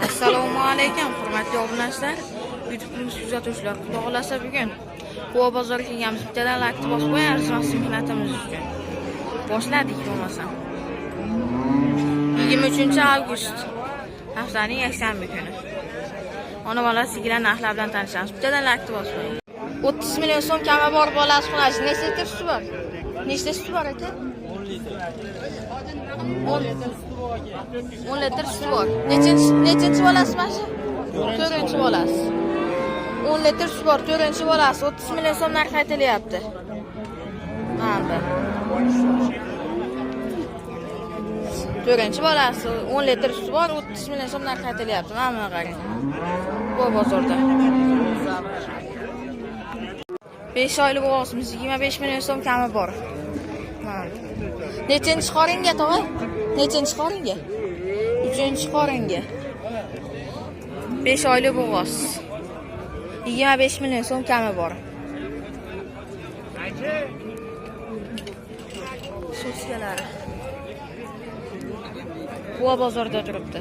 Assalomu alaykum, hurmatli obunachilar. YouTube'imiz kuzatuvchilar. Xudo xolasa bugun Quva bozoriga kelganmiz. Bittadan like bosib qo'yamiz mehnatimiz uchun. Boshladik bo'lmasa. 23-avgust haftaning yakshanba kuni. Ona bola sigirlar narxlar bilan tanishamiz. Bittadan like bosib qo'ying. 30 million so'm kami bor bolasi xunash. Nechta suti bor? Nechta suti bor aka? 10 litr suti bor. Nechinchi bolasi mana shu? 4-chi bolasi. 10 litr suti bor, 4-chi bolasi. 30 million so'm narx aytilyapti. Mana. 4-chi bolasi 10 litr suti bor, 30 million so'm narx aytilyapti. Mana buni qarang. Bu bozorda. 5 oylik o'g'imiz 25 million so'm kami bor. Nechinchi qoringa tog'ay? Nechinchi qoringa? 3-chi qoringa. 5 oylik o'g'imiz 25 million so'm kami bor. So'skalari. Bu bozorda turibdi.